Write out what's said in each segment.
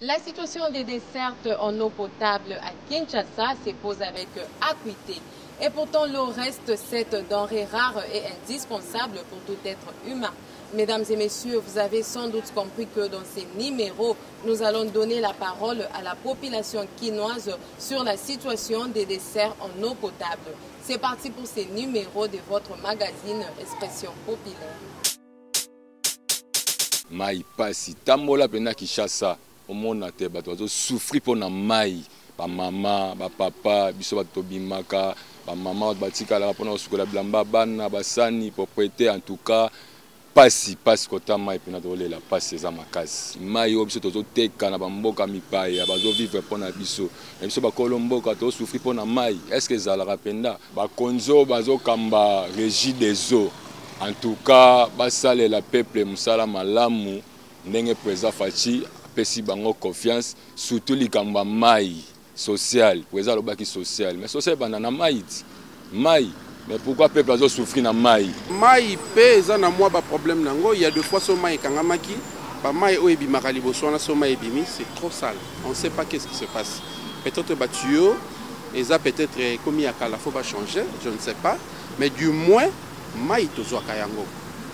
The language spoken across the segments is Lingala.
La situation des dessertes en eau potable à Kinshasa se pose avec acuité. Et pourtant, l'eau reste cette denrée rare et indispensable pour tout être humain. Mesdames et messieurs, vous avez sans doute compris que dans ces numéros, nous allons donner la parole à la population quinoise sur la situation des desserts en eau potable. C'est parti pour ces numéros de votre magazine Expression Populaire. Mai pasi tambola pena Kinshasa omona te bato bazo souffrir pona mai ba mama ba papa biso bato bimaka ba mama batika la pona sukola blamba bana basani propriété en tout cas pasi kota mai pena tolela pasi za makasi mai o biso tozo teka na bamboka mipaya bazo vivre pona biso biso ba kolomboka to souffrir pona mai est-ce que za la rapenda ba konzo bazo kamba régie des eaux. En tout cas, basale la peuple musala malamu ndenge président Fachi pesi bango confiance surtout likamba mai social président lobaki social mais social banana mai mais pourquoi peuple azo souffrir na mai pe za na moi ba problème nango il y a deux fois so mai kangamaki ba mai o ebimaka liboso na so mai ebimi c'est trop sale on sait pas qu'est-ce qui se passe peut-être ba tuyau et ça peut-être comme il y a kala faut pas changer je ne sais pas mais du moins mai tozwaka yango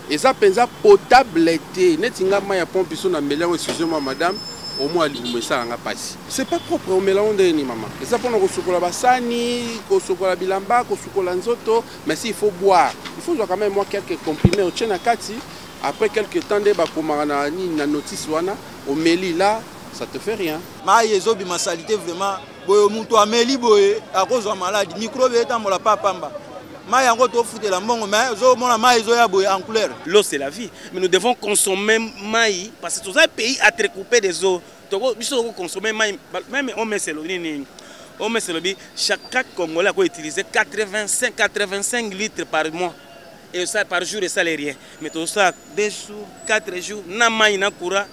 eza penza potable te netinga mai ya pompe so na melango excusez-moi madame au moins alingumesa nga pasi c'est pas propre au melango ndeni mama eza pona ko sukola basani ko sukola bilamba ko sukola nzoto mais si il faut boire il faut quand même moi quelques comprimés au tchena kati après quelques temps de ba komara na ni na notice wana au meli là ça te fait rien mai ezobi ma salité vraiment boyo muto ameli boye akozwa maladie microbe etambola pa pamba. L'eau c'est la vie, mais nous devons consommer maïs parce que tout un pays a très coupé des eaux. Donc nous devons consommer maïs, même on met chaque Congolais a utilisé 85 litres par mois et ça par jour et ça n'est rien. Mais tout ça 2 jours, 4 jours, na maïs na coura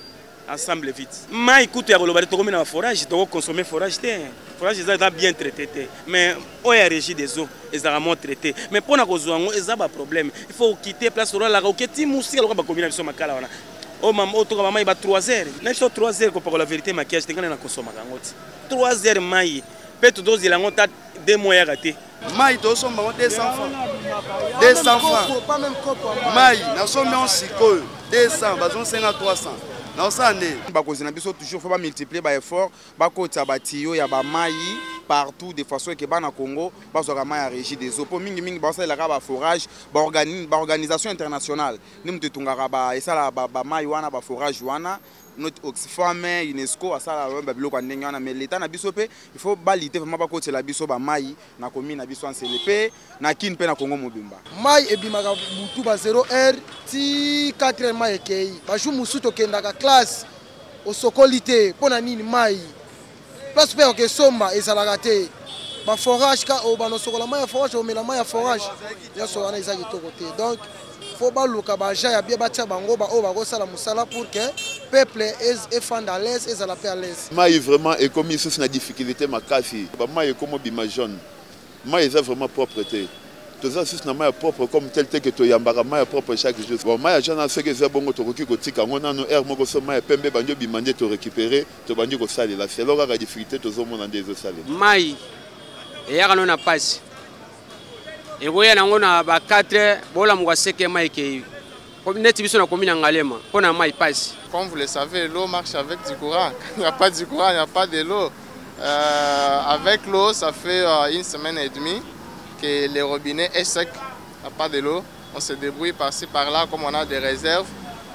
ensemble vite. Maïs coûte à l'objet de la forage, donc consommer forage. Forage est bien traité, mais on est régi des eaux, ils sont vraiment traités. Mais pour nous, ils ont un problème. Il faut quitter place sur la route. Qui moussi alors qu'on va combiner sur ma cala. Oh maman, il va 3 heures. Là, il 3 heures pour la vérité maquillage. T'es quand même consommer 3 heures maïs. Peut-être dose il a 2 mois à rater. Maïs, tu as 200 francs. 200 francs. Maïs, nous sommes en psycho. 200, nous sommes à 300. Non ça né bakozina biso toujours faut pas multiplier ba effort bakota batio ya ba mai partout de façon que bana Congo bazoka mai ya régie des eaux pour mingi ba sala ba forage ba organisation internationale nimte tungaka ba esala ba mai wana ba forage wana notre Oxfam UNESCO asala ba biloko ndenge wana mais l'état na biso pe il faut baliter vraiment bakota la biso ba mai na commune na biso en CLP na kin pe na Congo mobimba mai ebimaka butu ba 0h ti 4h mai ekei ba ju musuto kendaka classe au sokolité pona nini mai place pe ke somba ezalaka te ba forage ka o ba no sokola mai ya forage o mela mai ya forage ya so wana ezaki to côté donc faut ba luka ba ja ya bia batia bango ba o ba ko sala musala pour que peuple est fond à l'aise et à la paix à l'aise mai vraiment est comme isso na difficulté makasi ba mai comme bima jaune mai est vraiment propreté tout ça c'est na propre comme tel que to yambaka mai propre chaque jour bon mai jana ce que c'est bon to koki kotika ngona no air moko so mai pembe banjo bimande to récupérer to banjo ko sala la c'est alors la difficulté to zo mona ndezo sala mai e yaka no na passe e goya na ngona ba 4 bola mwa seke mai ke comme net biso na commune ngalema pona mai passe. Comme vous le savez, l'eau marche avec du courant. Il n'y a pas du courant, il n'y a pas de l'eau. Avec l'eau, ça fait 1 semaine et demie que les robinets est sec, il n'y a pas de l'eau. On se débrouille par-ci par-là comme on a des réserves,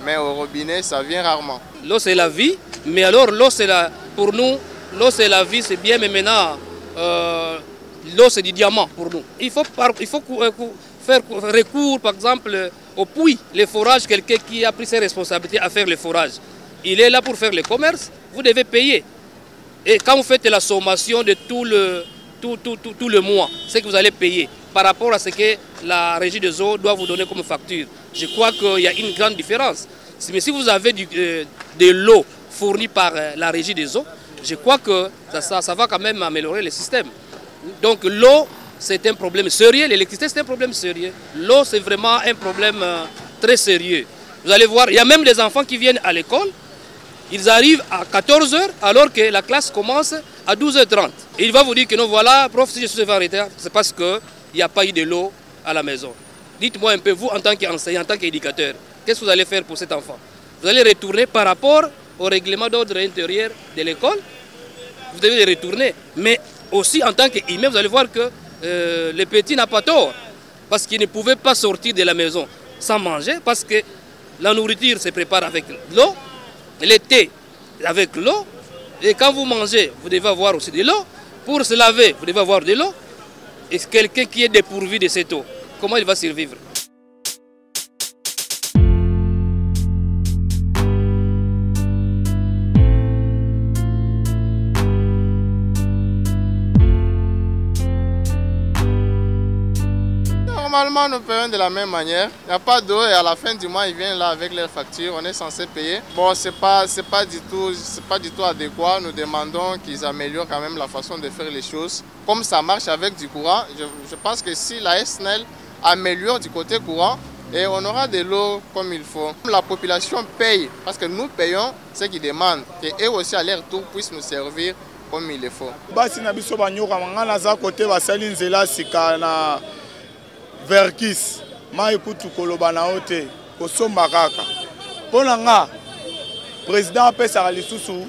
mais au robinet ça vient rarement. L'eau c'est la vie, mais alors l'eau c'est pour nous, l'eau c'est la vie, c'est bien, mais maintenant l'eau c'est du diamant pour nous. Il faut faire recours par exemple au puits, les forages, quelqu'un qui a pris ses responsabilités à faire les forages. Il est là pour faire le commerce, vous devez payer. Et quand vous faites la sommation de tout le mois, c'est que vous allez payer par rapport à ce que la régie des eaux doit vous donner comme facture. Je crois qu'il y a une grande différence. Mais si vous avez de l'eau fournie par la régie des eaux, je crois que ça va quand même améliorer le système. Donc l'eau, c'est un problème sérieux. L'électricité, c'est un problème sérieux. L'eau, c'est vraiment un problème très sérieux. Vous allez voir, il y a même des enfants qui viennent à l'école. Ils arrivent à 14 h alors que la classe commence à 12 h 30. Et il va vous dire que non, voilà, prof, si je suis en retard, c'est parce qu'il n'y a pas eu de l'eau à la maison. Dites-moi un peu, vous, en tant qu'enseignant, en tant qu'éducateur, qu'est-ce que vous allez faire pour cet enfant? Vous allez retourner par rapport au règlement d'ordre intérieur de l'école. Vous devez les retourner. Mais aussi, en tant qu'humain, vous allez voir que le petit n'a pas tort. Parce qu'il ne pouvait pas sortir de la maison sans manger, parce que la nourriture se prépare avec l'eau, le thé avec l'eau, et quand vous mangez, vous devez avoir aussi de l'eau. Pour se laver, vous devez avoir de l'eau. Et quelqu'un qui est dépourvu de cette eau, comment il va survivre? Normalement, nous payons de la même manière. Il n'y a pas d'eau et à la fin du mois, ils viennent là avec leurs factures. On est censé payer. Bon, c'est pas du tout adéquat. Nous demandons qu'ils améliorent quand même la façon de faire les choses. Comme ça marche avec du courant, je pense que si la SNEL améliore du côté courant, et on aura de l'eau comme il faut. La population paye parce que nous payons ce qu'ils demandent. Et eux aussi, à leur tour, puissent nous servir comme il le faut. Verkis, ma ekutu koloba na ote, kosomba kaka. Pona nga, président apesa lisusu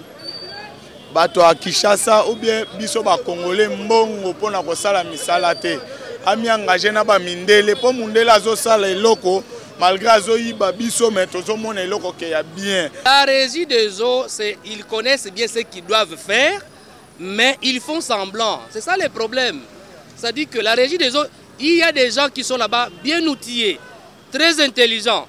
bato a Kinshasa ou bien biso ba Congolais mbongo pona kosala misala te. Ami engagé na ba mindele po mundele azosala eloko malgré azoyiba biso mais tozomona eloko ke ya bien. La régie des eaux, ils connaissent bien ce qu'ils doivent faire, mais ils font semblant. C'est ça le problème. C'est-à-dire que la régie des eaux, il y a des gens qui sont là-bas bien outillés, très intelligents.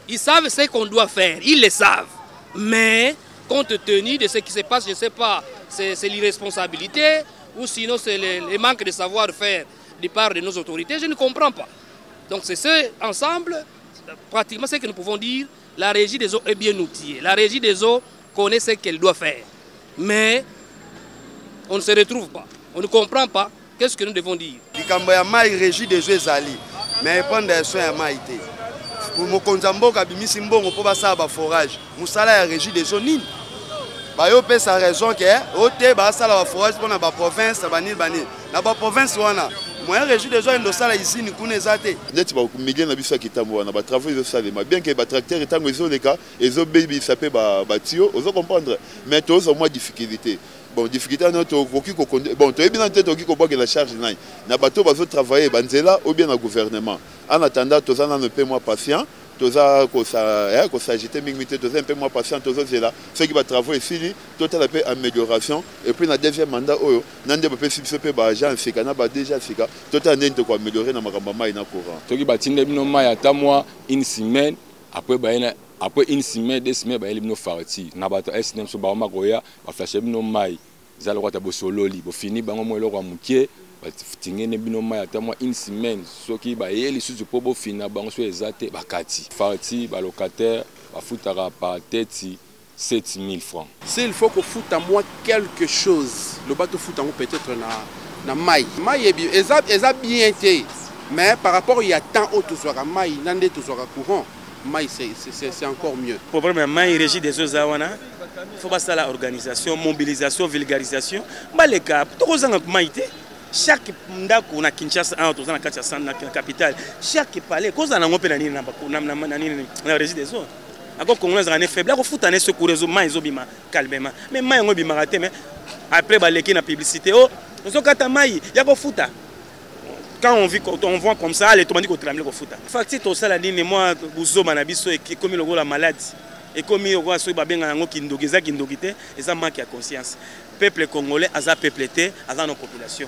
Ils savent ce qu'on doit faire, ils le savent. Mais compte tenu de ce qui se passe, je ne sais pas, c'est l'irresponsabilité ou sinon c'est le manque de savoir-faire de part de nos autorités, je ne comprends pas. Donc c'est ce ensemble, pratiquement ce que nous pouvons dire, la régie des eaux est bien outillée. La régie des eaux connaît ce qu'elle doit faire. Mais on ne se retrouve pas, on ne comprend pas. Qu'est-ce que nous devons dire? Likambo mai régie des jeux zali, mais prendre soin ya mai té. Pour mo konzambo kabimisi mbongo po basala ba forage. Musala ya régie des eaux nini? Ba yo pe sa raison que oté ba sala ba forage pour na ba province banil banil. Na ba province wana. Moi régie des eaux ndo sala ici ni kuna ezate. Neti ba kumige na biso kitambo wana ba travaux zo salema bien que ba tracteur etango ezoleka ezo baby sapé ba tio, ozo comprendre. Mais tous au moins difficulté. Bon, difficulté à notre bon, tu es bien en tête que la charge n'a pas tout travailler banzela ou bien le gouvernement. En attendant, tous en un peu moins patient, tous en s'agiter, tous un peu moins patient, tous là. Ce qui va travailler ici, total un peu amélioration. Et puis, dans le deuxième mandat, n'en peut pas agent fika, n'a pas déjà fika, total n'est pas améliorer dans ma campagne dans courant. Ce qui va tenir une semaine après une semaine, 2 semaines, il y a farati. Nabato SNM so ba magoya, ba flasher bino mai. Zalo kwa tabo sololi, bo fini bango mo eloko mukie, ba tingene bino mai atamwa une semaine. Soki ba yeli suzu po bo fina bango so ezate bakati. Farati ba locataire, ba futara par tête 7000 francs. S'il faut que foute à moi quelque chose, le bateau fout à moi peut-être na mai. Mai est bien été, mais par rapport il y a tant autres soira mai, n'ande tout soira courant. C'est encore mieux. Le problème est que régie des eaux, il faut passer à l'organisation, mobilisation, vulgarisation. Les cas, chaque ndako na Kinshasa, dans la capitale, chaque palais, cause en a la régie des eaux. Encore Congolais sont faibles, il faut aller secourir les eaux, calmement. Mais les eaux sont ratés, mais après, il y a la publicité. Oh, nous sommes il y a des fouta. Quand on voit comme ça, les tomates qu'on tremble au foot. Facile tout ça la ligne moi buzo manabiso et comme le la maladie et comme il voit so babenga ngo kindogeza kindogité et ça manque de conscience. Peuple congolais a peuplé a nos populations.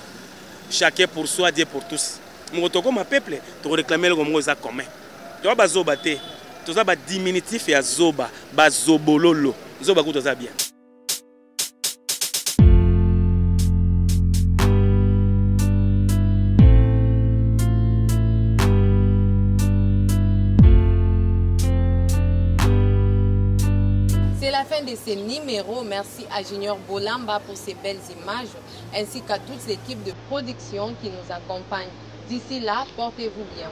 Chacun pour soi, Dieu pour tous. Mon comme un peuple, tu réclamer le mot ça commun. Tu vas bazoba té. Tout ça ba diminutif et azoba, bazobololo. Zoba ko tout ça bien. C'est la fin de ce numéro. Merci à Junior Bolamba pour ces belles images, ainsi qu'à toute l'équipe de production qui nous accompagne. D'ici là, portez-vous bien.